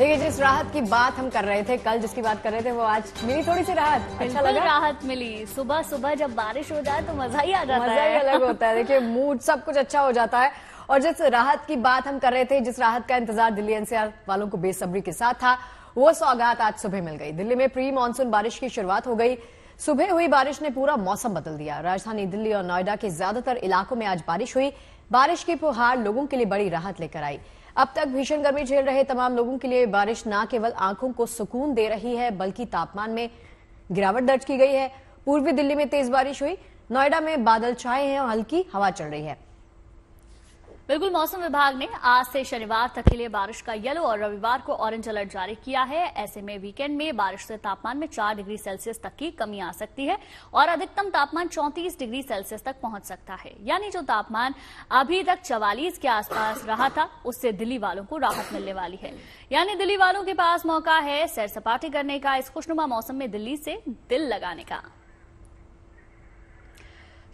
देखिए, जिस राहत की बात हम कर रहे थे कल, जिसकी बात कर रहे थे, वो आज मिली थोड़ी सी राहत। अच्छा लगा, राहत मिली। सुबह सुबह जब बारिश हो जाए तो मजा ही आ जाता है, मजा ही अलग होता है। देखिए, मूड सब कुछ अच्छा हो जाता है। और जिस राहत की बात हम कर रहे थे, जिस राहत का इंतजार दिल्ली एनसीआर वालों को बेसब्री के साथ था, वो सौगात आज सुबह मिल गई। दिल्ली में प्री मानसून बारिश की शुरुआत हो गई। सुबह हुई बारिश ने पूरा मौसम बदल दिया। राजधानी दिल्ली और नोएडा के ज्यादातर इलाकों में आज बारिश हुई। बारिश की फुहार लोगों के लिए बड़ी राहत लेकर आई। अब तक भीषण गर्मी झेल रहे तमाम लोगों के लिए बारिश न केवल आंखों को सुकून दे रही है, बल्कि तापमान में गिरावट दर्ज की गई है। पूर्वी दिल्ली में तेज बारिश हुई। नोएडा में बादल छाए हैं और हल्की हवा चल रही है। बिल्कुल, मौसम विभाग ने आज से शनिवार तक के लिए बारिश का येलो और रविवार को ऑरेंज अलर्ट जारी किया है। ऐसे में वीकेंड में बारिश से तापमान में 4 डिग्री सेल्सियस तक की कमी आ सकती है और अधिकतम तापमान 34 डिग्री सेल्सियस तक पहुंच सकता है। यानी जो तापमान अभी तक 44 के आसपास रहा था, उससे दिल्ली वालों को राहत मिलने वाली है। यानी दिल्ली वालों के पास मौका है सैर सपाटे करने का, इस खुशनुमा मौसम में दिल्ली से दिल लगाने का।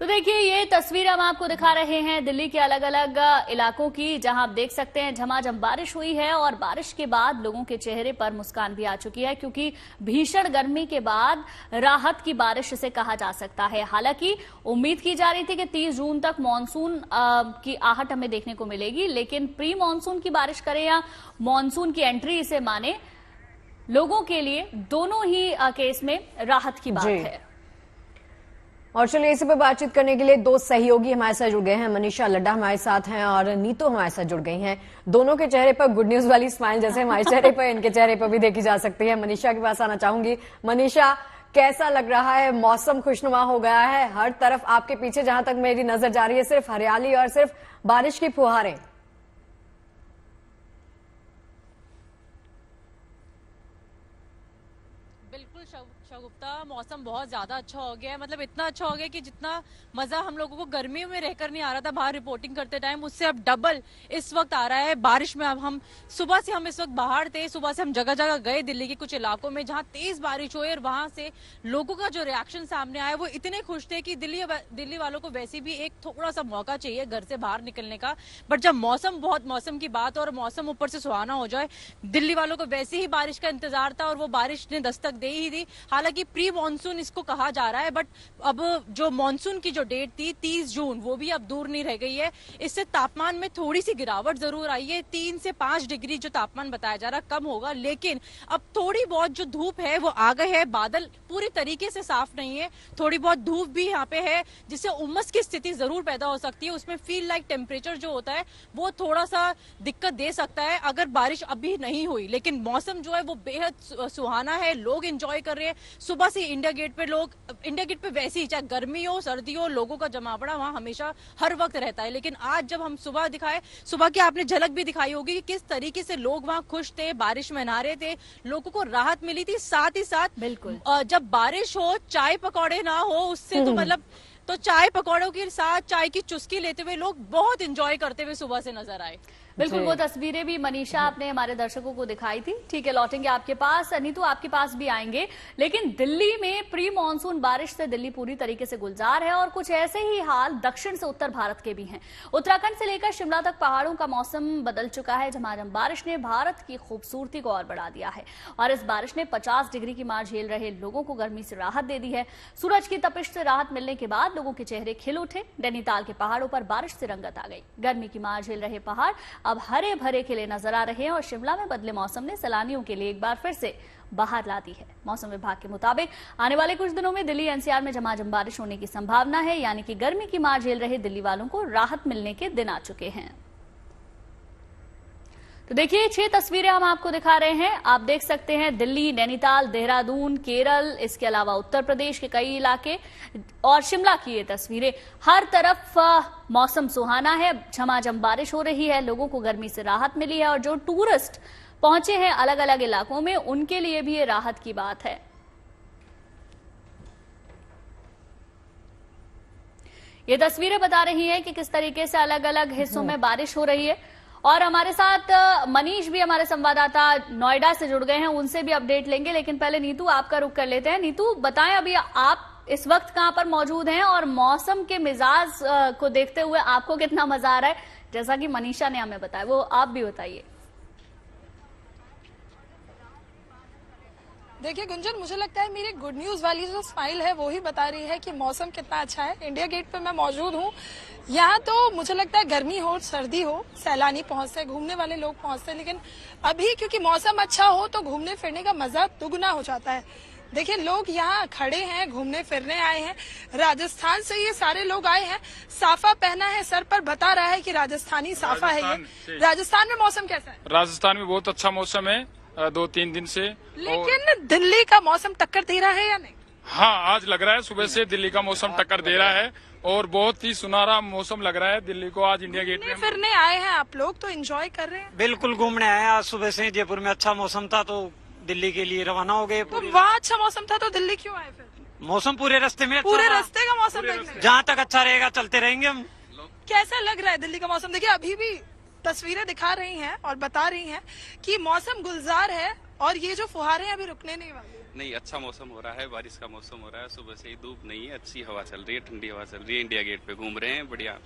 तो देखिए, ये तस्वीर हम आपको दिखा रहे हैं दिल्ली के अलग अलग इलाकों की, जहां आप देख सकते हैं झमाझम बारिश हुई है और बारिश के बाद लोगों के चेहरे पर मुस्कान भी आ चुकी है, क्योंकि भीषण गर्मी के बाद राहत की बारिश इसे कहा जा सकता है। हालांकि उम्मीद की जा रही थी कि 30 जून तक मानसून की आहट हमें देखने को मिलेगी, लेकिन प्री मानसून की बारिश करें या मानसून की एंट्री इसे माने, लोगों के लिए दोनों ही केस में राहत की बात है। और चलिए, इसी पर बातचीत करने के लिए दो सहयोगी हमारे साथ जुड़ गए हैं। मनीषा लड्डा हमारे साथ हैं और नीतू हमारे साथ जुड़ गई हैं। दोनों के चेहरे पर गुड न्यूज वाली स्माइल जैसे हमारे चेहरे पर, इनके चेहरे पर भी देखी जा सकती है। मनीषा के पास आना चाहूंगी। मनीषा, कैसा लग रहा है? मौसम खुशनुमा हो गया है, हर तरफ आपके पीछे जहां तक मेरी नजर जा रही है सिर्फ हरियाली और सिर्फ बारिश की फुहारें। गुप्ता, मौसम बहुत ज्यादा अच्छा हो गया है। मतलब इतना अच्छा हो गया कि जितना मजा हम लोगों को गर्मियों में रहकर नहीं आ रहा था बाहर रिपोर्टिंग करते टाइम, उससे अब डबल इस वक्त आ रहा है बारिश में। अब हम सुबह से इस वक्त बाहर थे, सुबह से हम जगह जगह गए दिल्ली के कुछ इलाकों में जहां तेज बारिश हुई और वहां से लोगों का जो रिएक्शन सामने आया, वो इतने खुश थे कि दिल्ली वालों को वैसे भी एक थोड़ा सा मौका चाहिए घर से बाहर निकलने का। बट जब मौसम की बात और मौसम ऊपर से सुहाना हो जाए, दिल्ली वालों को वैसे ही बारिश का इंतजार था और वो बारिश ने दस्तक दे ही दी। हालांकि प्री मानसून इसको कहा जा रहा है, बट अब जो मानसून की जो डेट थी 30 जून, वो भी अब दूर नहीं रह गई है। इससे तापमान में थोड़ी सी गिरावट जरूर आई है। 3 से 5 डिग्री जो तापमान बताया जा रहा है कम होगा, लेकिन अब थोड़ी बहुत जो धूप है वो आ गई है। बादल पूरी तरीके से साफ नहीं है, थोड़ी बहुत धूप भी यहाँ पे है, जिससे उमस की स्थिति जरूर पैदा हो सकती है। उसमें फील लाइक टेम्परेचर जो होता है वो थोड़ा सा दिक्कत दे सकता है अगर बारिश अभी नहीं हुई। लेकिन मौसम जो है वो बेहद सुहाना है, लोग एंजॉय कर रहे हैं। सुबह से इंडिया गेट पे वैसे ही चाहे गर्मी हो सर्दी हो, लोगों का जमावड़ा वहां हमेशा हर वक्त रहता है। लेकिन आज जब हम सुबह दिखाए, सुबह की आपने झलक भी दिखाई होगी कि किस तरीके से लोग वहां खुश थे, बारिश में नहा रहे थे, लोगों को राहत मिली थी। साथ ही साथ बिल्कुल जब बारिश हो, चाय पकौड़े ना हो, उससे तो मतलब तो चाय पकौड़ों के साथ चाय की चुस्की लेते हुए लोग बहुत एंजॉय करते हुए सुबह से नजर आए। बिल्कुल, वो तस्वीरें भी मनीषा आपने हमारे दर्शकों को दिखाई थी। ठीक है, लौटेंगे आपके पास, नीतू आपके पास भी आएंगे। लेकिन दिल्ली में प्री मानसून बारिश से दिल्ली पूरी तरीके से गुलजार है और कुछ ऐसे ही हाल दक्षिण से उत्तर भारत के भी हैं। उत्तराखंड से लेकर शिमला तक पहाड़ों का मौसम बदल चुका है। झमाझम बारिश ने भारत की खूबसूरती को और बढ़ा दिया है और इस बारिश ने 50 डिग्री की मार झेल रहे लोगों को गर्मी से राहत दे दी है। सूरज की तपिश से राहत मिलने के बाद लोगों के चेहरे खिल उठे। नैनीताल के पहाड़ों पर बारिश से रंगत आ गई। गर्मी की मार झेल रहे पहाड़ अब हरे भरे खिले नजर आ रहे हैं और शिमला में बदले मौसम ने सैलानियों के लिए एक बार फिर से बाहर ला दी है। मौसम विभाग के मुताबिक आने वाले कुछ दिनों में दिल्ली एनसीआर में झमाझम बारिश होने की संभावना है, यानी कि गर्मी की मार झेल रहे दिल्ली वालों को राहत मिलने के दिन आ चुके हैं। तो देखिए, 6 तस्वीरें हम आपको दिखा रहे हैं। आप देख सकते हैं दिल्ली, नैनीताल, देहरादून, केरल, इसके अलावा उत्तर प्रदेश के कई इलाके और शिमला की ये तस्वीरें। हर तरफ मौसम सुहाना है, झमाझम बारिश हो रही है, लोगों को गर्मी से राहत मिली है और जो टूरिस्ट पहुंचे हैं अलग अलग इलाकों में, उनके लिए भी ये राहत की बात है। ये तस्वीरें बता रही हैं कि किस तरीके से अलग अलग हिस्सों में बारिश हो रही है। और हमारे साथ मनीष भी, हमारे संवाददाता नोएडा से जुड़ गए हैं, उनसे भी अपडेट लेंगे। लेकिन पहले नीतू आपका रुख कर लेते हैं। नीतू, बताएं अभी आप इस वक्त कहां पर मौजूद हैं और मौसम के मिजाज को देखते हुए आपको कितना मजा आ रहा है, जैसा कि मनीषा ने हमें बताया, वो आप भी बताइए। देखिए गुंजन, मुझे लगता है मेरी गुड न्यूज वाली जो स्माइल है वो ही बता रही है कि मौसम कितना अच्छा है। इंडिया गेट पे मैं मौजूद हूँ। यहाँ तो मुझे लगता है गर्मी हो सर्दी हो, सैलानी पहुंचते हैं, घूमने वाले लोग पहुंचते हैं, लेकिन अभी क्योंकि मौसम अच्छा हो तो घूमने फिरने का मजा दुगना हो जाता है। देखिए लोग यहाँ खड़े हैं, घूमने फिरने आए हैं। राजस्थान से ये सारे लोग आए हैं। साफा पहना है सर पर, बता रहा है कि राजस्थानी साफा है ये। राजस्थान में मौसम कैसा है? राजस्थान में बहुत अच्छा मौसम है 2-3 दिन से। लेकिन दिल्ली का मौसम टक्कर दे रहा है या नहीं? हाँ, आज लग रहा है सुबह से दिल्ली का मौसम टक्कर दे रहा है और बहुत ही सुनहरा मौसम लग रहा है दिल्ली को। आज इंडिया गेट में फिरने आए हैं आप लोग तो एंजॉय कर रहे हैं? बिल्कुल घूमने आए हैं। आज सुबह से जयपुर में अच्छा मौसम था तो दिल्ली के लिए रवाना हो गए। तो वहाँ अच्छा मौसम था तो दिल्ली क्यों आए फिर? मौसम पूरे रास्ते में अच्छा पूरे था। रास्ते का मौसम देखने? जहाँ तक अच्छा रहेगा चलते रहेंगे हम। कैसा लग रहा है दिल्ली का मौसम? देखिए अभी भी तस्वीरें दिखा रही हैं और बता रही हैं कि मौसम गुलजार है और ये जो फुहारे हैं अभी रुकने नहीं वाले। नहीं, अच्छा मौसम हो रहा है, बारिश का मौसम हो रहा है। सुबह से ही धूप नहीं है, अच्छी हवा चल रही है, ठंडी हवा चल रही है। इंडिया गेट पे घूम रहे हैं, बढ़िया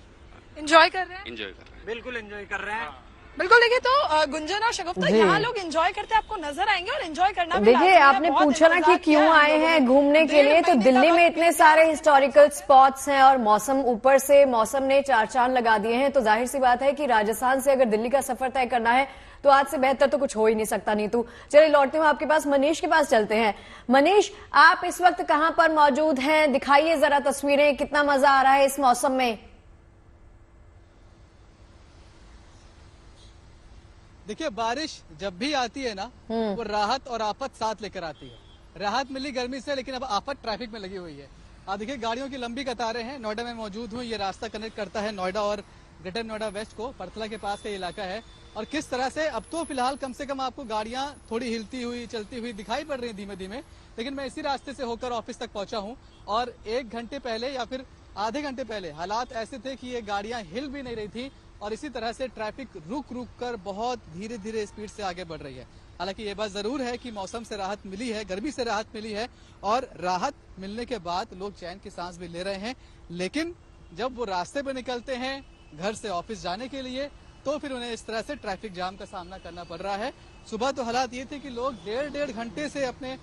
एंजॉय कर रहे हैं। एंजॉय कर रहे हैं। बिल्कुल एंजॉय कर रहे हैं। बिल्कुल। देखिए तो गुंजन और शगुफ्ता, यहाँ लोग एंजॉय करते आपको नजर आएंगे और एंजॉय करना भी देखिए लाजमी है। आपने बहुत पूछा ना कि इंतजार क्यों किया है आए हम हैं लोगों ने। घूमने के 1.5 लिए, तो महीने दिल्ली का में वक्त इतने दिया सारे है। हिस्टोरिकल स्पॉट्स हैं और मौसम ऊपर से मौसम ने चार चांद लगा दिए हैं, तो जाहिर सी बात है कि राजस्थान से अगर दिल्ली का सफर तय करना है तो आज से बेहतर तो कुछ हो ही नहीं सकता। नीतू, चलिए लौटते हुए आपके पास मनीष के पास चलते हैं। मनीष, आप इस वक्त कहां पर मौजूद हैं? दिखाइए जरा तस्वीरें, कितना मजा आ रहा है इस मौसम में? देखिए बारिश जब भी आती है ना वो राहत और आफत साथ लेकर आती है। राहत मिली गर्मी से, लेकिन अब आफत ट्रैफिक में लगी हुई है। आप देखिए गाड़ियों की लंबी कतारें हैं। नोएडा में मौजूद हूँ। ये रास्ता कनेक्ट करता है नोएडा और ग्रेटर नोएडा वेस्ट को। परतला के पास का इलाका है और किस तरह से अब तो फिलहाल कम से कम आपको गाड़ियां थोड़ी हिलती हुई चलती हुई दिखाई पड़ रही हैं धीमे धीमे, लेकिन मैं इसी रास्ते से होकर ऑफिस तक पहुंचा हूं और 1 घंटे पहले या फिर आधे घंटे पहले हालात ऐसे थे कि ये गाड़ियां हिल भी नहीं रही थी और इसी तरह से ट्रैफिक रुक रुक कर बहुत धीरे धीरे स्पीड से आगे बढ़ रही है। हालांकि ये बात जरूर है कि मौसम से राहत मिली है, गर्मी से राहत मिली है और राहत मिलने के बाद लोग चैन की सांस भी ले रहे हैं। लेकिन जब वो रास्ते पे निकलते हैं घर से ऑफिस जाने के लिए तो फिर उन्हें इस तरह से ट्रैफिक जाम का सामना करना पड़ रहा है। सुबह तो हालात ये थे कि लोग 1.5 घंटे से अपने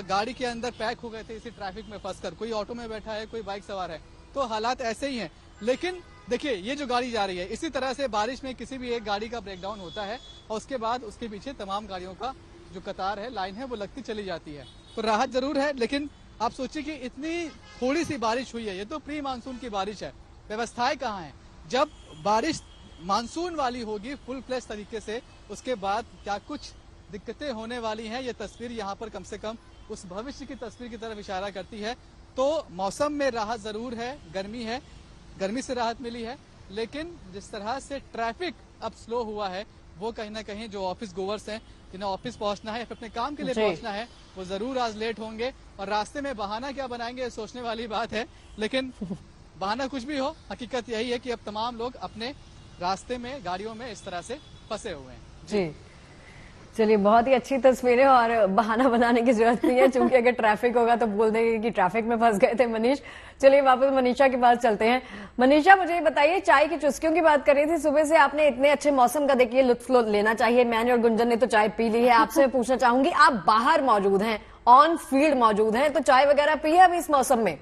गाड़ी के अंदर पैक हो गए थे इसी ट्रैफिक में फंसकर। कोई ऑटो में बैठा है, कोई बाइक सवार है, तो हालात ऐसे ही हैं। लेकिन देखिए ये जो गाड़ी जा रही है, इसी तरह से बारिश में किसी भी एक गाड़ी का ब्रेकडाउन होता है और उसके बाद उसके पीछे तमाम गाड़ियों का जो कतार है, लाइन है, वो लगती चली जाती है। तो राहत जरूर है, लेकिन आप सोचिए कि इतनी थोड़ी सी बारिश हुई है, ये तो प्री मानसून की बारिश है। व्यवस्थाएं कहाँ हैं? जब बारिश मानसून वाली होगी फुल फ्लैश तरीके से, उसके बाद क्या कुछ दिक्कतें होने वाली हैं, ये तस्वीर यहाँ पर कम से कम उस भविष्य की तस्वीर की तरफ इशारा करती है। तो मौसम में राहत जरूर है, गर्मी है, गर्मी से राहत मिली है, लेकिन जिस तरह से ट्रैफिक अब स्लो हुआ है वो कहीं ना कहीं जो ऑफिस गोवर्स हैं जिन्हें ऑफिस पहुंचना है या फिर अपने काम के लिए पहुंचना है वो जरूर आज लेट होंगे और रास्ते में बहाना क्या बनाएंगे सोचने वाली बात है। लेकिन बहाना कुछ भी हो, हकीकत यही है कि अब तमाम लोग अपने रास्ते में गाड़ियों में इस तरह से फंसे हुए हैं। जी चलिए, बहुत ही अच्छी तस्वीरें और बहाना बनाने की जरूरत नहीं है, क्योंकि अगर ट्रैफिक होगा तो बोल देंगे कि ट्रैफिक में फंस गए थे। मनीष, चलिए वापस मनीषा के पास चलते हैं। मनीषा, मुझे बताइए, चाय की चुस्कियों की बात कर रही थी सुबह से, आपने इतने अच्छे मौसम का देखिए लुत्फ लेना चाहिए। मैंने और गुंजन ने तो चाय पी ली है। आपसे पूछना चाहूंगी, आप बाहर मौजूद हैं, ऑन फील्ड मौजूद हैं, तो चाय वगैरह पी है अभी इस मौसम में?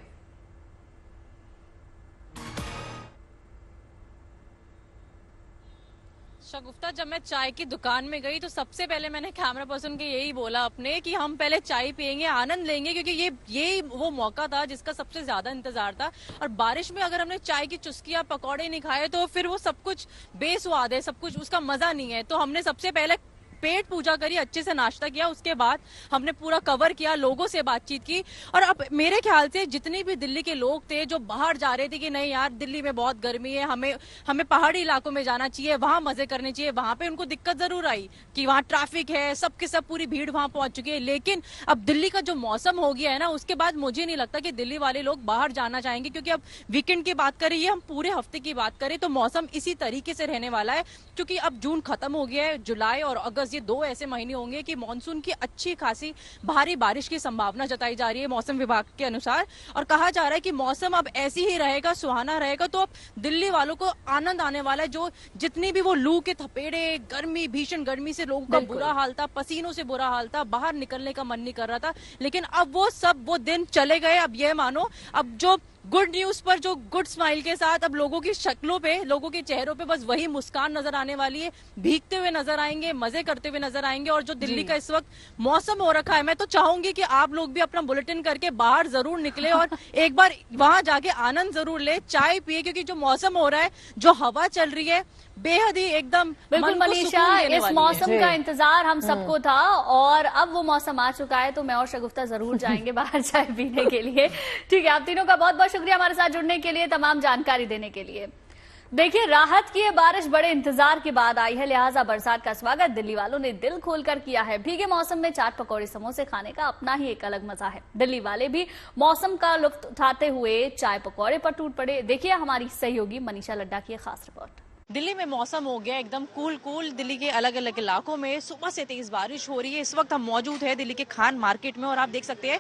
शगुफ्ता, जब मैं चाय की दुकान में गई तो सबसे पहले मैंने कैमरा पर्सन के यही बोला अपने कि हम पहले चाय पियेंगे, आनंद लेंगे, क्योंकि ये वो मौका था जिसका सबसे ज्यादा इंतजार था। और बारिश में अगर हमने चाय की चुस्की या पकौड़े नहीं खाए तो फिर वो सब कुछ बेस्वाद है, सब कुछ उसका मजा नहीं है। तो हमने सबसे पहले पेट पूजा करी, अच्छे से नाश्ता किया, उसके बाद हमने पूरा कवर किया, लोगों से बातचीत की। और अब मेरे ख्याल से जितने भी दिल्ली के लोग थे जो बाहर जा रहे थे कि नहीं यार दिल्ली में बहुत गर्मी है, हमें पहाड़ी इलाकों में जाना चाहिए, वहां मजे करने चाहिए, वहां पे उनको दिक्कत जरूर आई कि वहां ट्रैफिक है, सबके सब पूरी भीड़ वहां पहुंच चुकी है। लेकिन अब दिल्ली का जो मौसम हो गया है ना, उसके बाद मुझे नहीं लगता कि दिल्ली वाले लोग बाहर जाना चाहेंगे, क्योंकि अब वीकेंड की बात करें, हम पूरे हफ्ते की बात करें तो मौसम इसी तरीके से रहने वाला है। क्योंकि अब जून खत्म हो गया है, जुलाई और अगस्त बस ये 2 ऐसे महीने होंगे कि मानसून की अच्छी खासी भारी बारिश की संभावना जताई जा रही है मौसम विभाग के अनुसार। और कहा जा रहा है कि मौसम अब ऐसी ही रहेगा, सुहाना रहेगा, तो अब दिल्ली वालों को आनंद आने वाला है। जो जितनी भी वो लू के थपेड़े, गर्मी, भीषण गर्मी से लोगों का बुरा हाल था, पसीनों से बुरा हाल था, बाहर निकलने का मन नहीं कर रहा था, लेकिन अब वो दिन चले गए। अब ये मानो, अब जो गुड न्यूज पर, जो गुड स्माइल के साथ अब लोगों की शक्लों पे, लोगों के चेहरों पे बस वही मुस्कान नजर आने वाली है। भीगते हुए नजर आएंगे, मजे करते हुए नजर आएंगे। और जो दिल्ली का इस वक्त मौसम हो रखा है, मैं तो चाहूंगी कि आप लोग भी अपना बुलेटिन करके बाहर जरूर निकले और एक बार वहां जाके आनंद जरूर ले, चाय पिए, क्योंकि जो मौसम हो रहा है, जो हवा चल रही है, बेहद ही एकदम बिल्कुल मनीषा, इस मौसम का इंतजार हम सबको था और अब वो मौसम आ चुका है, तो मैं और शगुफ्ता जरूर जाएंगे बाहर चाय पीने के लिए। ठीक है, आप तीनों का बहुत बहुत शुक्रिया हमारे साथ जुड़ने के लिए, तमाम जानकारी देने के लिए। देखिए, राहत की ये बारिश बड़े इंतजार के बाद आई है, लिहाजा बरसात का स्वागत दिल्ली वालों ने दिल खोलकर किया है। भीगे मौसम में चाट पकौड़े समोसे खाने का अपना ही एक अलग मजा है। दिल्ली वाले भी मौसम का लुत्फ उठाते हुए चाय पकौड़े पर टूट पड़े। देखिए हमारी सहयोगी मनीषा लड्डा की खास रिपोर्ट। दिल्ली में मौसम हो गया एकदम कूल। दिल्ली के अलग अलग इलाकों में सुबह से तेज बारिश हो रही है। इस वक्त हम मौजूद है दिल्ली के खान मार्केट में और आप देख सकते हैं,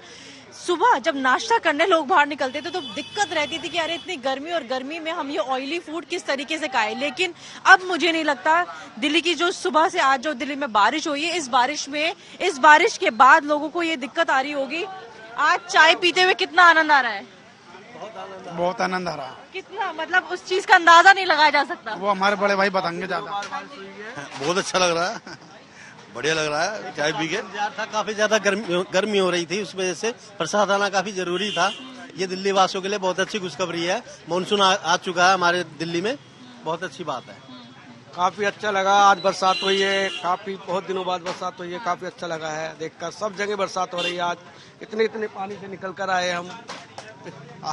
सुबह जब नाश्ता करने लोग बाहर निकलते थे तो दिक्कत रहती थी कि अरे इतनी गर्मी, और गर्मी में हम ये ऑयली फूड किस तरीके से खाएं। लेकिन अब मुझे नहीं लगता, दिल्ली की जो सुबह से आज जो दिल्ली में बारिश हुई है, इस बारिश के बाद लोगों को ये दिक्कत आ रही होगी। आज चाय पीते हुए कितना आनंद आ रहा है? बहुत आनंद आ रहा है। कितना, मतलब उस चीज का अंदाजा नहीं लगाया जा सकता। वो हमारे बड़े भाई बताएंगे ज्यादा। बहुत अच्छा लग रहा है, बढ़िया लग रहा है चाय पी के। था काफी ज्यादा गर्मी हो रही थी, उस वजह से बरसात आना काफी जरूरी था। ये दिल्ली वासियों के लिए बहुत अच्छी खुशखबरी है। मानसून आ चुका है हमारे दिल्ली में, बहुत अच्छी बात है। काफी अच्छा लगा, आज बरसात हुई है, काफी बहुत दिनों बाद बरसात हुई है, काफी अच्छा लगा है देखकर। सब जगह बरसात हो रही है आज, इतने पानी से निकल कर आए हम।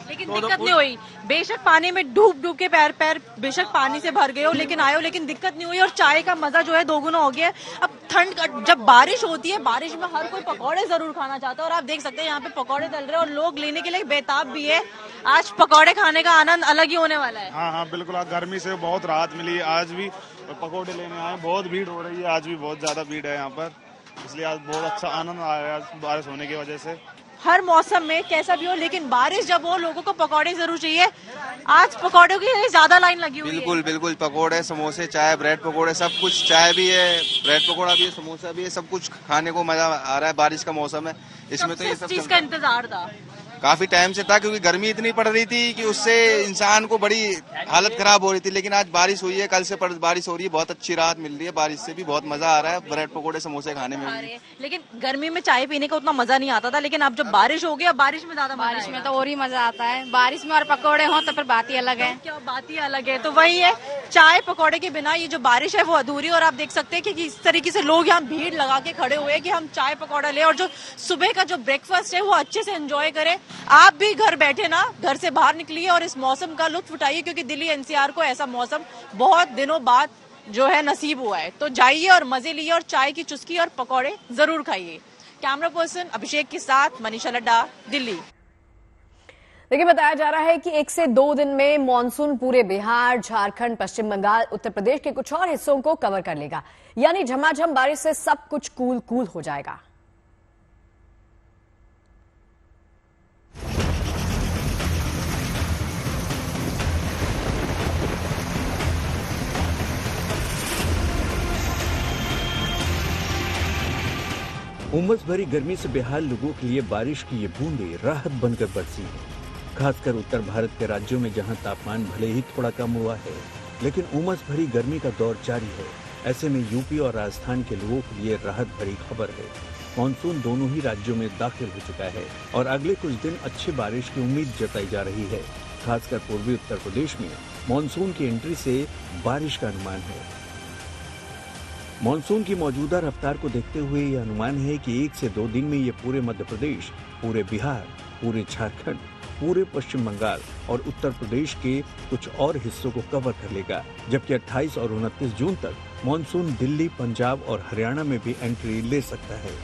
लेकिन दिक्कत नहीं हुई, बेशक पानी में डूब के पैर बेशक पानी से भर गए हो, लेकिन आए हो, लेकिन दिक्कत नहीं हुई। और चाय का मजा जो है दोगुना हो गया। अब ठंड, जब बारिश होती है, बारिश में हर कोई पकौड़े जरूर खाना चाहता है और आप देख सकते हैं यहाँ पे पकौड़े तल रहे हैं और लोग लेने के लिए बेताब भी है। आज पकौड़े खाने का आनंद अलग ही होने वाला है। हाँ, बिल्कुल, गर्मी से बहुत राहत मिली। आज भी पकौड़े लेने आए, बहुत भीड़ हो रही है, आज भी बहुत ज्यादा भीड़ है यहाँ पर, इसलिए आज बहुत अच्छा आनंद आया बारिश होने की वजह से। हर मौसम में कैसा भी हो, लेकिन बारिश जब हो, लोगों को पकौड़े जरूर चाहिए। आज पकौड़ों की ज्यादा लाइन लगी हुई है। बिल्कुल, पकौड़े, समोसे, चाय, ब्रेड पकौड़े, सब कुछ, चाय भी है, ब्रेड पकौड़ा भी है, समोसा भी है, सब कुछ खाने को मजा आ रहा है। बारिश का मौसम है, इसमें तो ये सब चीज का इंतजार था, काफी टाइम से था, क्योंकि गर्मी इतनी पड़ रही थी कि उससे इंसान को बड़ी हालत खराब हो रही थी। लेकिन आज बारिश हुई है, कल से बारिश हो रही है, बहुत अच्छी राहत मिल रही है। बारिश से भी बहुत मजा आ रहा है, ब्रेड पकौड़े, समोसे खाने में भी। लेकिन गर्मी में चाय पीने का उतना मजा नहीं आता था, लेकिन अब जब बारिश हो गया, बारिश में ज्यादा, बारिश में तो और ही मजा आता है। बारिश में और पकौड़े हो तो फिर बात ही अलग है। क्या बात ही अलग है। तो वही है, चाय पकौड़े के बिना ये जो बारिश है वो अधूरी। और आप देख सकते हैं कि इस तरीके से लोग यहाँ भीड़ लगा के खड़े हुए कि हम चाय पकौड़ा ले और जो सुबह का जो ब्रेकफास्ट है वो अच्छे से एंजॉय करें। आप भी घर बैठे ना, घर से बाहर निकलिए और इस मौसम का लुत्फ उठाइए, क्योंकि दिल्ली एनसीआर को ऐसा मौसम बहुत दिनों बाद जो है नसीब हुआ है। तो जाइए और मजे लिए और चाय की चुस्की और पकौड़े जरूर खाइए। कैमरा पर्सन अभिषेक के साथ मनीषा लड्डा, दिल्ली। देखिए, बताया जा रहा है कि 1 से 2 दिन में मॉनसून पूरे बिहार, झारखंड, पश्चिम बंगाल, उत्तर प्रदेश के कुछ और हिस्सों को कवर कर लेगा। यानी झमाझम बारिश से सब कुछ कूल हो जाएगा। उमस भरी गर्मी से बेहाल लोगों के लिए बारिश की ये बूंदें राहत बनकर बरसी है। खासकर उत्तर भारत के राज्यों में जहां तापमान भले ही थोड़ा कम हुआ है, लेकिन उमस भरी गर्मी का दौर जारी है। ऐसे में यूपी और राजस्थान के लोगों के लिए राहत भरी खबर है। मानसून दोनों ही राज्यों में दाखिल हो चुका है और अगले कुछ दिन अच्छी बारिश की उम्मीद जताई जा रही है। खासकर पूर्वी उत्तर प्रदेश में मानसून की एंट्री से बारिश का अनुमान है। मानसून की मौजूदा रफ्तार को देखते हुए यह अनुमान है कि 1 से 2 दिन में ये पूरे मध्य प्रदेश, पूरे बिहार, पूरे झारखंड, पूरे पश्चिम बंगाल और उत्तर प्रदेश के कुछ और हिस्सों को कवर कर लेगा, जबकि 28 और 29 जून तक मानसून दिल्ली, पंजाब और हरियाणा में भी एंट्री ले सकता है।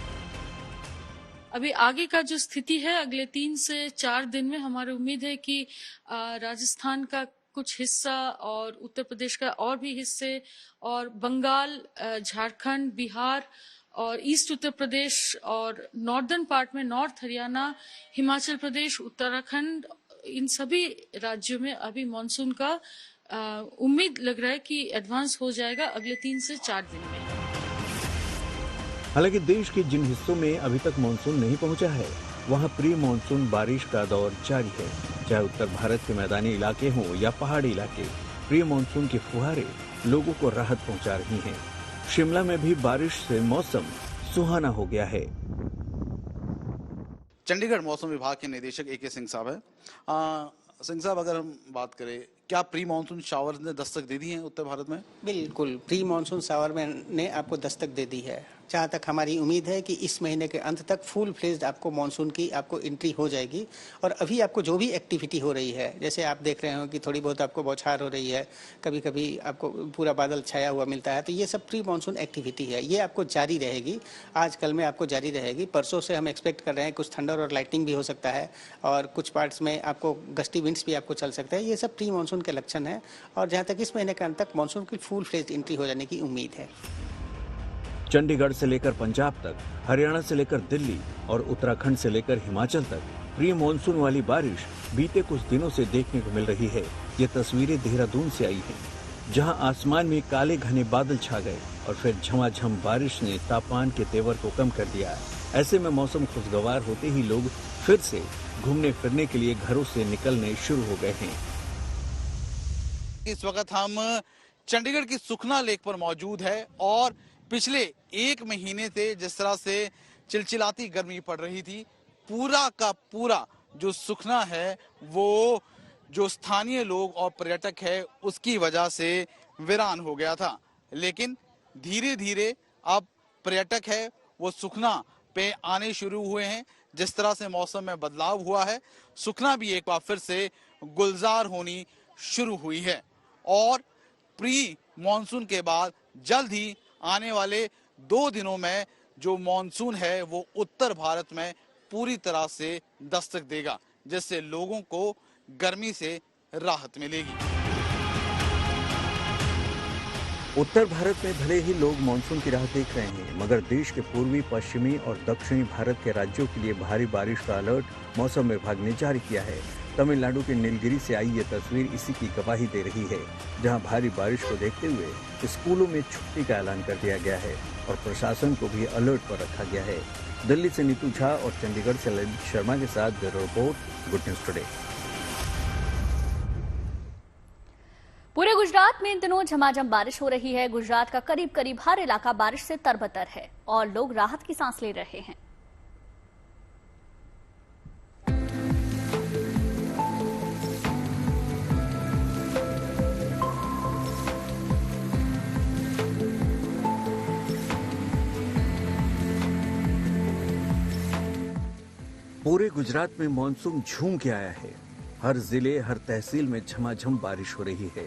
अभी आगे का जो स्थिति है, अगले 3 से 4 दिन में हमारी उम्मीद है कि राजस्थान का कुछ हिस्सा और उत्तर प्रदेश का और भी हिस्से और बंगाल, झारखंड, बिहार और ईस्ट उत्तर प्रदेश और नॉर्दर्न पार्ट में नॉर्थ हरियाणा, हिमाचल प्रदेश, उत्तराखंड, इन सभी राज्यों में अभी मानसून का उम्मीद लग रहा है कि एडवांस हो जाएगा अगले 3 से 4 दिन में। हालांकि देश के जिन हिस्सों में अभी तक मानसून नहीं पहुंचा है, वहां प्री मानसून बारिश का दौर जारी है। चाहे उत्तर भारत के मैदानी इलाके हों या पहाड़ी इलाके, प्री मानसून की फुहारें लोगों को राहत पहुंचा रही हैं। शिमला में भी बारिश से मौसम सुहाना हो गया है। चंडीगढ़ मौसम विभाग के निदेशक AK सिंह साहब है। सिंह साहब, अगर हम बात करें, क्या प्री मानसून शावर ने दस्तक दे दी है उत्तर भारत में? बिल्कुल, प्री मानसून शावर ने आपको दस्तक दे दी है। जहाँ तक हमारी उम्मीद है कि इस महीने के अंत तक फुल फ्लेज्ड आपको मानसून की आपको एंट्री हो जाएगी। और अभी आपको जो भी एक्टिविटी हो रही है, जैसे आप देख रहे हो कि थोड़ी बहुत आपको बौछार हो रही है, कभी कभी आपको पूरा बादल छाया हुआ मिलता है, तो ये सब प्री मानसून एक्टिविटी है, ये आपको जारी रहेगी। आज कल में आपको जारी रहेगी। परसों से हम एक्सपेक्ट कर रहे हैं कुछ थंडर और लाइटनिंग भी हो सकता है और कुछ पार्ट्स में आपको गस्टी विंड्स भी आपको चल सकता है। ये सब प्री मानसून के लक्षण है और जहाँ तक इस महीने के अंत तक मानसून की फुल फ्लेज्ड एंट्री हो जाने की उम्मीद है। चंडीगढ़ से लेकर पंजाब तक, हरियाणा से लेकर दिल्ली और उत्तराखंड से लेकर हिमाचल तक प्री मानसून वाली बारिश बीते कुछ दिनों से देखने को मिल रही है। ये तस्वीरें देहरादून से आई हैं, जहां आसमान में काले घने बादल छा गए और फिर झमाझम बारिश ने तापमान के तेवर को कम कर दिया। ऐसे में मौसम खुशगवार होते ही लोग फिर से घूमने फिरने के लिए घरों से निकलने शुरू हो गए हैं। इस वक्त हम चंडीगढ़ की सुखना लेक पर मौजूद है और पिछले 1 महीने से जिस तरह से चिलचिलाती गर्मी पड़ रही थी, पूरा का पूरा जो सुखना है वो जो स्थानीय लोग और पर्यटक है उसकी वजह से वीरान हो गया था। लेकिन धीरे धीरे अब पर्यटक है वो सुखना पे आने शुरू हुए हैं। जिस तरह से मौसम में बदलाव हुआ है, सुखना भी एक बार फिर से गुलजार होनी शुरू हुई है और प्री मॉनसून के बाद जल्द ही आने वाले 2 दिनों में जो मॉनसून है वो उत्तर भारत में पूरी तरह से दस्तक देगा, जिससे लोगों को गर्मी से राहत मिलेगी। उत्तर भारत में भले ही लोग मानसून की राह देख रहे हैं, मगर देश के पूर्वी, पश्चिमी और दक्षिणी भारत के राज्यों के लिए भारी बारिश का अलर्ट मौसम विभाग ने जारी किया है। तमिलनाडु के नीलगिरी से आई ये तस्वीर इसी की गवाही दे रही है, जहां भारी बारिश को देखते हुए स्कूलों में छुट्टी का ऐलान कर दिया गया है और प्रशासन को भी अलर्ट पर रखा गया है। दिल्ली से नीतू झा और चंडीगढ़ से ललित शर्मा के साथ bureau report, good news today. पूरे गुजरात में इन दिनों झमाझम बारिश हो रही है। गुजरात का करीब करीब हर इलाका बारिश से तरबतर है और लोग राहत की सांस ले रहे हैं। पूरे गुजरात में मानसून झूम के आया है। हर जिले, हर तहसील में झमाझम बारिश हो रही है।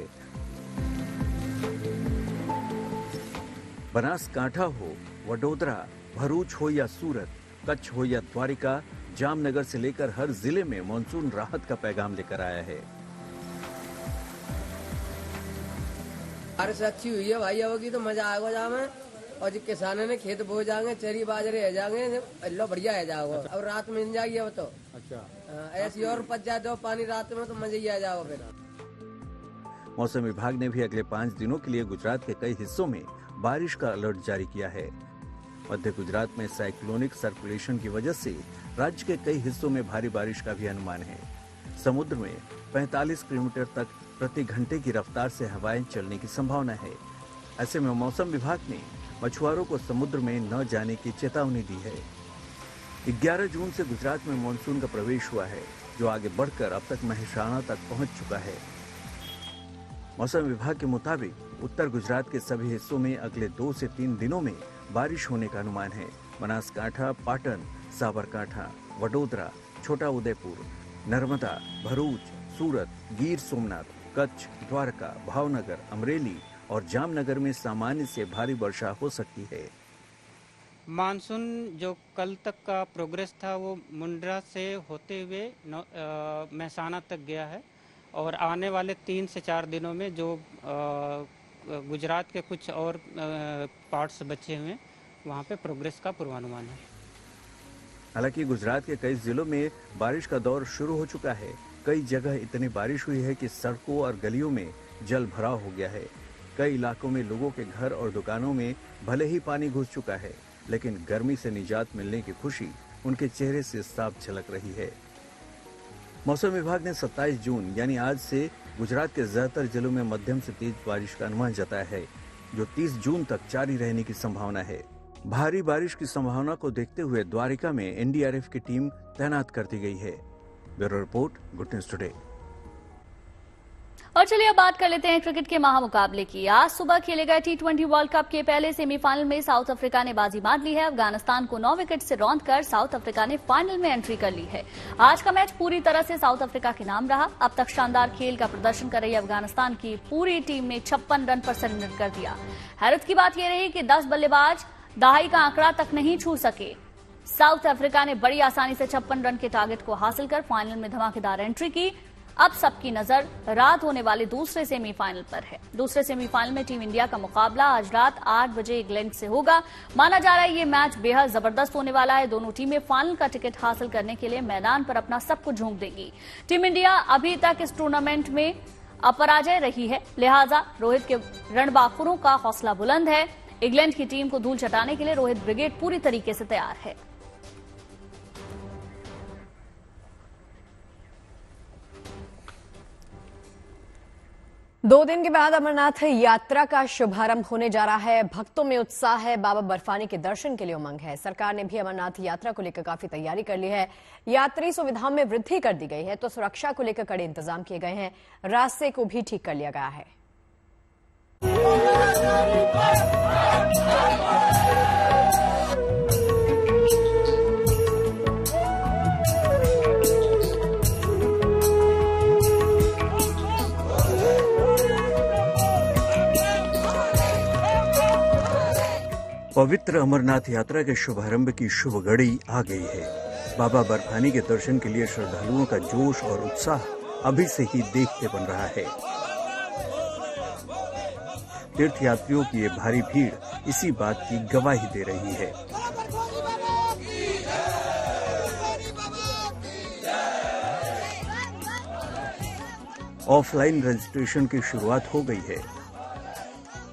बनासकांठा हो, वडोदरा, भरूच हो या सूरत, कच्छ हो या द्वारिका, जामनगर से लेकर हर जिले में मानसून राहत का पैगाम लेकर आया है। बारिश अच्छी हुई है भाई, होगी तो मजा आएगा जहाँ में, और जो किसानों ने खेत बो जाएंगे, चरी बाजरे रह जाएंगे, अल्लाह बढ़िया है जाओगे। अब रात में जाइए अब तो अच्छा ऐसी और पच जाए तो पानी रात में तो मजा ही आ जाओ। फिर मौसम विभाग ने भी अगले 5 दिनों के लिए गुजरात के कई हिस्सों में बारिश का अलर्ट जारी किया है। मध्य गुजरात में साइक्लोनिक सर्कुलेशन की वजह से राज्य के कई हिस्सों में भारी बारिश का भी अनुमान है। समुद्र में 45 किलोमीटर तक प्रति घंटे की रफ्तार से हवाएं चलने की संभावना है। ऐसे में मौसम विभाग ने मछुआरों को समुद्र में न जाने की चेतावनी दी है। 11 जून से गुजरात में मानसून का प्रवेश हुआ है, जो आगे बढ़कर अब तक मेहसाणा तक पहुंच चुका है। मौसम विभाग के मुताबिक उत्तर गुजरात के सभी हिस्सों में अगले 2 से 3 दिनों में बारिश होने का अनुमान है। बनासकांठा, पाटन, साबरकांठा, वडोदरा, छोटा उदयपुर, नर्मदा, भरूच, सूरत, गिर सोमनाथ, कच्छ, द्वारका, भावनगर, अमरेली और जामनगर में सामान्य से भारी वर्षा हो सकती है। मानसून जो कल तक का प्रोग्रेस था वो मुंड्रा से होते हुए मेहसाना तक गया है और आने वाले 3 से 4 दिनों में जो गुजरात के कुछ और पार्ट्स बचे हुए हैं वहाँ पे प्रोग्रेस का पूर्वानुमान है। हालांकि गुजरात के कई जिलों में बारिश का दौर शुरू हो चुका है। कई जगह इतनी बारिश हुई है कि सड़कों और गलियों में जल भराव हो गया है। कई इलाकों में लोगों के घर और दुकानों में भले ही पानी घुस चुका है, लेकिन गर्मी से निजात मिलने की खुशी उनके चेहरे से साफ झलक रही है। मौसम विभाग ने 27 जून यानी आज से गुजरात के ज्यादातर जिलों में मध्यम से तेज बारिश का अनुमान जताया है, जो 30 जून तक जारी रहने की संभावना है। भारी बारिश की संभावना को देखते हुए द्वारिका में एनडीआरएफ की टीम तैनात कर दी गई है। Bureau report, good news today. और चलिए अब बात कर लेते हैं क्रिकेट के महामुकाबले की। आज सुबह खेले गए T20 वर्ल्ड कप के पहले सेमीफाइनल में साउथ अफ्रीका ने बाजी मार ली है। अफगानिस्तान को 9 विकेट से रौंदकर साउथ अफ्रीका ने फाइनल में एंट्री कर ली है। आज का मैच पूरी तरह से साउथ अफ्रीका के नाम रहा। अब तक शानदार खेल का प्रदर्शन कर रही अफगानिस्तान की पूरी टीम ने 56 रन पर सरेंडर कर दिया। हैरत की बात यह रही कि 10 बल्लेबाज दहाई का आंकड़ा तक नहीं छू सके। साउथ अफ्रीका ने बड़ी आसानी से 56 रन के टारगेट को हासिल कर फाइनल में धमाकेदार एंट्री की। अब सबकी नजर रात होने वाले दूसरे सेमीफाइनल पर है। दूसरे सेमीफाइनल में टीम इंडिया का मुकाबला आज रात 8 बजे इंग्लैंड से होगा। माना जा रहा है ये मैच बेहद जबरदस्त होने वाला है। दोनों टीमें फाइनल का टिकट हासिल करने के लिए मैदान पर अपना सब कुछ झोंक देंगी। टीम इंडिया अभी तक इस टूर्नामेंट में अपराजय रही है, लिहाजा रोहित के रणबांकुरों का हौसला बुलंद है। इंग्लैंड की टीम को धूल चटाने के लिए रोहित ब्रिगेड पूरी तरीके से तैयार है। दो दिन के बाद अमरनाथ यात्रा का शुभारंभ होने जा रहा है। भक्तों में उत्साह है, बाबा बर्फानी के दर्शन के लिए उमंग है। सरकार ने भी अमरनाथ यात्रा को लेकर काफी तैयारी कर ली है। यात्री सुविधाओं में वृद्धि कर दी गई है, तो सुरक्षा को लेकर कड़े इंतजाम किए गए हैं। रास्ते को भी ठीक कर लिया गया है। पवित्र अमरनाथ यात्रा के शुभारंभ की शुभ घड़ी आ गई है। बाबा बर्फानी के दर्शन के लिए श्रद्धालुओं का जोश और उत्साह अभी से ही देखते बन रहा है। तीर्थयात्रियों की ये भारी भीड़ इसी बात की गवाही दे रही है। ऑफलाइन रजिस्ट्रेशन की शुरुआत हो गई है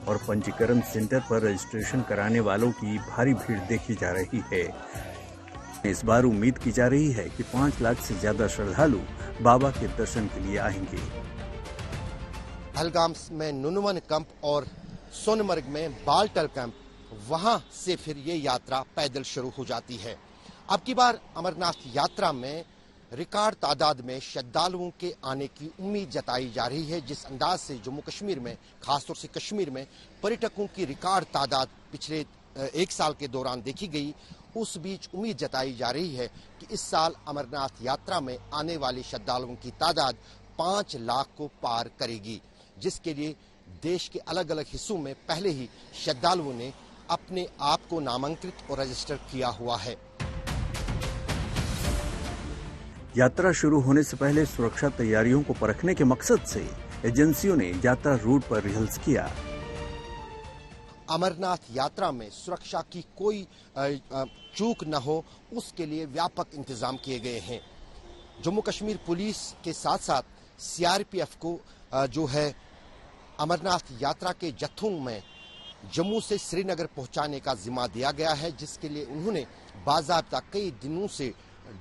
और पंजीकरण सेंटर पर रजिस्ट्रेशन कराने वालों की भारी भीड़ देखी जा रही है। इस बार उम्मीद की जा रही है कि 5 लाख से ज्यादा श्रद्धालु बाबा के दर्शन के लिए आएंगे। पहलगाम में नुनवन कैंप और सोनमर्ग में बालटल कैंप, वहां से फिर ये यात्रा पैदल शुरू हो जाती है। अब की बार अमरनाथ यात्रा में रिकॉर्ड तादाद में श्रद्धालुओं के आने की उम्मीद जताई जा रही है। जिस अंदाज से जम्मू कश्मीर में, खासतौर से कश्मीर में पर्यटकों की रिकॉर्ड तादाद पिछले 1 साल के दौरान देखी गई, उस बीच उम्मीद जताई जा रही है कि इस साल अमरनाथ यात्रा में आने वाले श्रद्धालुओं की तादाद 5 लाख को पार करेगी, जिसके लिए देश के अलग अलग हिस्सों में पहले ही श्रद्धालुओं ने अपने आप को नामांकित और रजिस्टर किया हुआ है। यात्रा शुरू होने से पहले सुरक्षा तैयारियों को परखने के मकसद से एजेंसियों ने यात्रा रूट पर रिहर्सल किया। अमरनाथ यात्रा में सुरक्षा की कोई चूक न हो, उसके लिए व्यापक इंतजाम किए गए हैं। जम्मू कश्मीर पुलिस के साथ साथ सीआरपीएफ को जो है अमरनाथ यात्रा के जत्थों में जम्मू से श्रीनगर पहुंचाने का जिम्मा दिया गया है, जिसके लिए उन्होंने बाज़ाब्ता कई दिनों से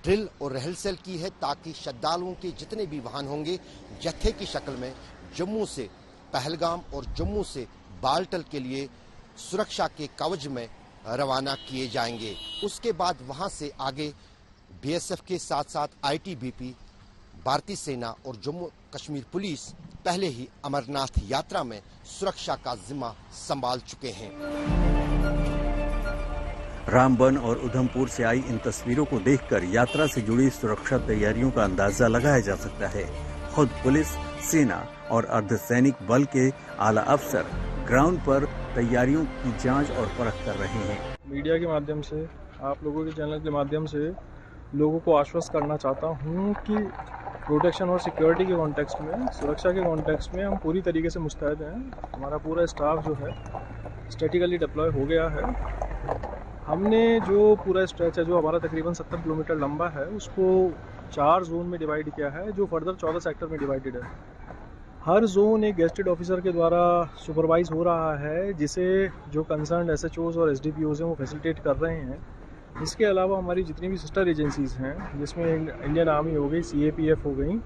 ड्रिल और रिहर्सल की है, ताकि श्रद्धालुओं के जितने भी वाहन होंगे जत्थे की शक्ल में जम्मू से पहलगाम और जम्मू से बालटल के लिए सुरक्षा के कवच में रवाना किए जाएंगे। उसके बाद वहां से आगे बीएसएफ के साथ साथ आईटीबीपी, भारतीय सेना और जम्मू कश्मीर पुलिस पहले ही अमरनाथ यात्रा में सुरक्षा का जिम्मा संभाल चुके हैं। रामबन और उधमपुर से आई इन तस्वीरों को देखकर यात्रा से जुड़ी सुरक्षा तैयारियों का अंदाजा लगाया जा सकता है। खुद पुलिस, सेना और अर्धसैनिक बल के आला अफसर ग्राउंड पर तैयारियों की जांच और परख कर रहे हैं। मीडिया के माध्यम से, आप लोगों के चैनल के माध्यम से लोगों को आश्वस्त करना चाहता हूं कि प्रोटेक्शन और सिक्योरिटी के कॉन्टेक्स्ट में, सुरक्षा के कॉन्टेक्स्ट में हम पूरी तरीके से मुस्तैद हैं। हमारा पूरा स्टाफ जो है स्टैटिकली डिप्लॉय हो गया है। हमने जो पूरा स्ट्रेच है जो हमारा तकरीबन 70 किलोमीटर लंबा है उसको 4 जोन में डिवाइड किया है, जो फर्दर 14 सेक्टर में डिवाइडेड है। हर जोन एक गेस्टेड ऑफिसर के द्वारा सुपरवाइज हो रहा है, जिसे जो कंसर्न SHOs और SDPOs हैं वो फैसिलिटेट कर रहे हैं। इसके अलावा हमारी जितनी भी सिस्टर एजेंसीज़ हैं, जिसमें इंडियन आर्मी हो गई, CAPF हो गई,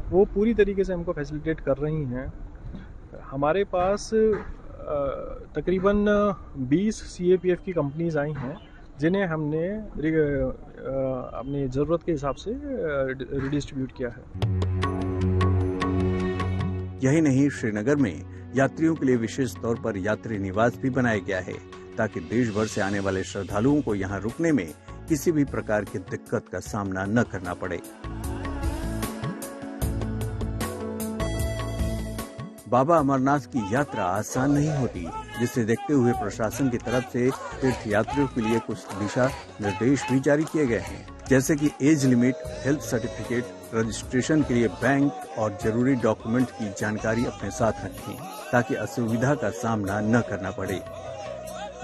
वो पूरी तरीके से हमको फैसिलिटेट कर रही हैं। हमारे पास तकरीबन 20 CAPF की कंपनीज आई हैं, जिन्हें हमने अपनी ज़रूरत के हिसाब से रिडिस्ट्रीब्यूट किया है। यही नहीं, श्रीनगर में यात्रियों के लिए विशेष तौर पर यात्री निवास भी बनाया गया है, ताकि देश भर से आने वाले श्रद्धालुओं को यहाँ रुकने में किसी भी प्रकार की दिक्कत का सामना न करना पड़े। बाबा अमरनाथ की यात्रा आसान नहीं होती, जिसे देखते हुए प्रशासन की तरफ से तीर्थ यात्रियों के लिए कुछ दिशा निर्देश भी जारी किए गए हैं, जैसे कि age limit, health certificate, registration के लिए बैंक और जरूरी डॉक्यूमेंट की जानकारी अपने साथ रखें, ताकि असुविधा का सामना न करना पड़े।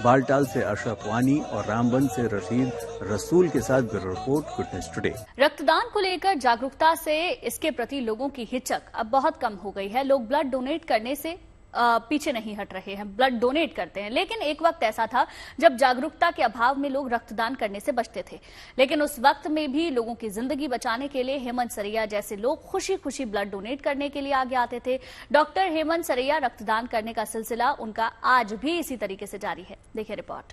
बालटाल से अशरफ वानी और रामबन से रशीद रसूल के साथ ब्यूरो रिपोर्ट, गुडनेस टुडे। रक्तदान को लेकर जागरूकता से इसके प्रति लोगों की हिचक अब बहुत कम हो गई है। लोग ब्लड डोनेट करने से पीछे नहीं हट रहे हैं, ब्लड डोनेट करते हैं। लेकिन एक वक्त ऐसा था जब जागरूकता के अभाव में लोग रक्तदान करने से बचते थे। लेकिन उस वक्त में भी लोगों की जिंदगी बचाने के लिए हेमंत सरैया जैसे लोग खुशी खुशी ब्लड डोनेट करने के लिए आगे आते थे। डॉक्टर हेमंत सरैया रक्तदान करने का सिलसिला उनका आज भी इसी तरीके से जारी है। देखिए रिपोर्ट।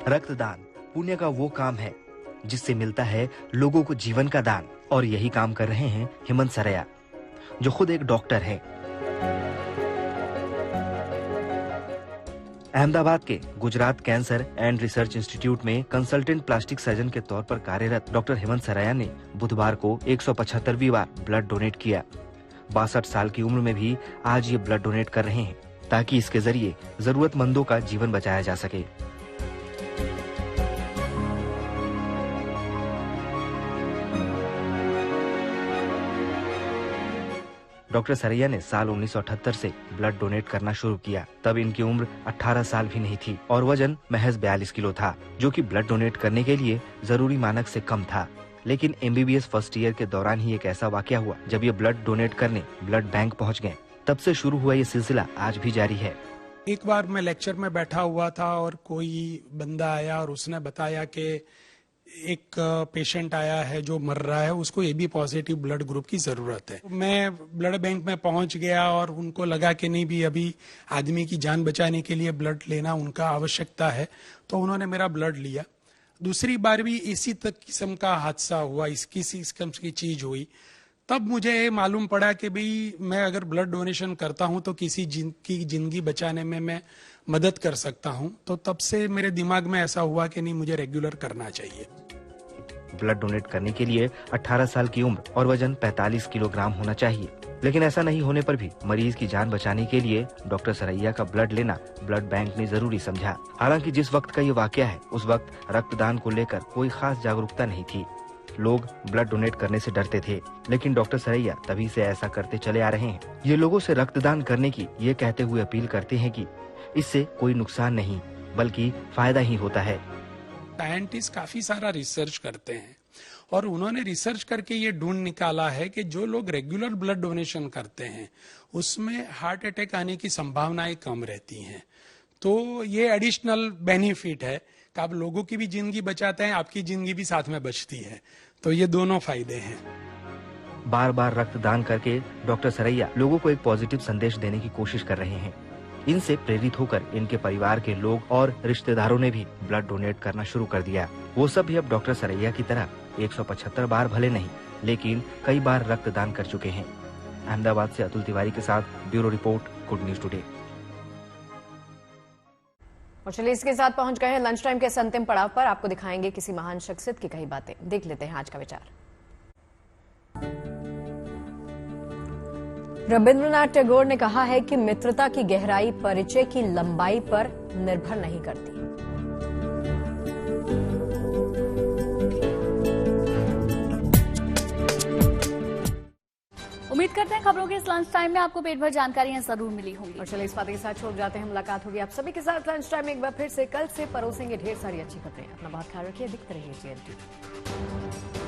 रक्तदान पुण्य का वो काम है जिससे मिलता है लोगों को जीवन का दान, और यही काम कर रहे हैं हेमंत सरैया, जो खुद एक डॉक्टर है। अहमदाबाद के Gujarat cancer and research institute में कंसल्टेंट प्लास्टिक सर्जन के तौर पर कार्यरत डॉक्टर हेमंत सरैया ने बुधवार को 175वीं बार ब्लड डोनेट किया। 62 साल की उम्र में भी आज ये ब्लड डोनेट कर रहे हैं, ताकि इसके जरिए जरूरतमंदों का जीवन बचाया जा सके। डॉक्टर सरैया ने साल 1978 से ब्लड डोनेट करना शुरू किया। तब इनकी उम्र 18 साल भी नहीं थी और वजन महज 42 किलो था, जो कि ब्लड डोनेट करने के लिए जरूरी मानक से कम था। लेकिन MBBS फर्स्ट ईयर के दौरान ही एक ऐसा वाकया हुआ जब ये ब्लड डोनेट करने ब्लड बैंक पहुंच गए। तब से शुरू हुआ ये सिलसिला आज भी जारी है। एक बार मैं लेक्चर में बैठा हुआ था और कोई बंदा आया और उसने बताया कि एक पेशेंट आया है जो मर रहा है, उसको AB पॉजिटिव ब्लड ग्रुप की जरूरत है। मैं ब्लड बैंक में पहुंच गया और उनको लगा कि नहीं भी अभी आदमी की जान बचाने के लिए ब्लड लेना उनका आवश्यकता है, तो उन्होंने मेरा ब्लड लिया। दूसरी बार भी इसी किस्म का हादसा हुआ, किसी किस्म की चीज हुई। तब मुझे मालूम पड़ा कि भाई मैं अगर ब्लड डोनेशन करता हूं तो किसी की जिंदगी बचाने में मैं मदद कर सकता हूं। तो तब से मेरे दिमाग में ऐसा हुआ कि नहीं, मुझे रेगुलर करना चाहिए। ब्लड डोनेट करने के लिए 18 साल की उम्र और वजन 45 किलोग्राम होना चाहिए। लेकिन ऐसा नहीं होने पर भी मरीज की जान बचाने के लिए डॉक्टर सरैया का ब्लड लेना ब्लड बैंक ने जरूरी समझा। हालांकि जिस वक्त का ये वाकया है, उस वक्त रक्तदान को लेकर कोई खास जागरूकता नहीं थी। लोग ब्लड डोनेट करने से डरते थे, लेकिन डॉक्टर सरैया तभी से ऐसा करते चले आ रहे हैं। ये लोगों से रक्तदान करने की ये कहते हुए अपील करते हैं कि इससे कोई नुकसान नहीं बल्कि फायदा ही होता है। साइंटिस्ट काफी सारा रिसर्च करते हैं और उन्होंने रिसर्च करके ये ढूंढ निकाला है कि जो लोग रेगुलर ब्लड डोनेशन करते हैं उसमें हार्ट अटैक आने की संभावनाएं कम रहती हैं। तो ये एडिशनल बेनिफिट है कि आप लोगों की भी जिंदगी बचाते हैं, आपकी जिंदगी भी साथ में बचती है। तो ये दोनों फायदे हैं। बार बार रक्तदान करके डॉक्टर सरैया लोगों को एक पॉजिटिव संदेश देने की कोशिश कर रहे हैं। इनसे प्रेरित होकर इनके परिवार के लोग और रिश्तेदारों ने भी ब्लड डोनेट करना शुरू कर दिया। वो सब भी अब डॉक्टर सरैया की तरह 175 बार भले नहीं, लेकिन कई बार रक्तदान कर चुके हैं। अहमदाबाद से अतुल तिवारी के साथ bureau report, good news today. और चलिए इसके साथ पहुंच गए हैं लंच टाइम के इस अंतिम पड़ाव पर। आपको दिखाएंगे किसी महान शख्सियत की कई बातें। देख लेते हैं आज का विचार। रविंद्रनाथ टैगोर ने कहा है कि मित्रता की गहराई परिचय की लंबाई पर निर्भर नहीं करती। उम्मीद करते हैं खबरों के इस लंच टाइम में आपको पेट भर जानकारियां जरूर मिली होंगी। और चलिए इस बात के साथ छोड़ जाते हैं, मुलाकात होगी आप सभी के साथ लंच टाइम में एक बार फिर से। कल से परोसेंगे ढेर सारी अच्छी खबरें। अपना बहुत ख्याल रखिए, दिखते रहिए GNTV।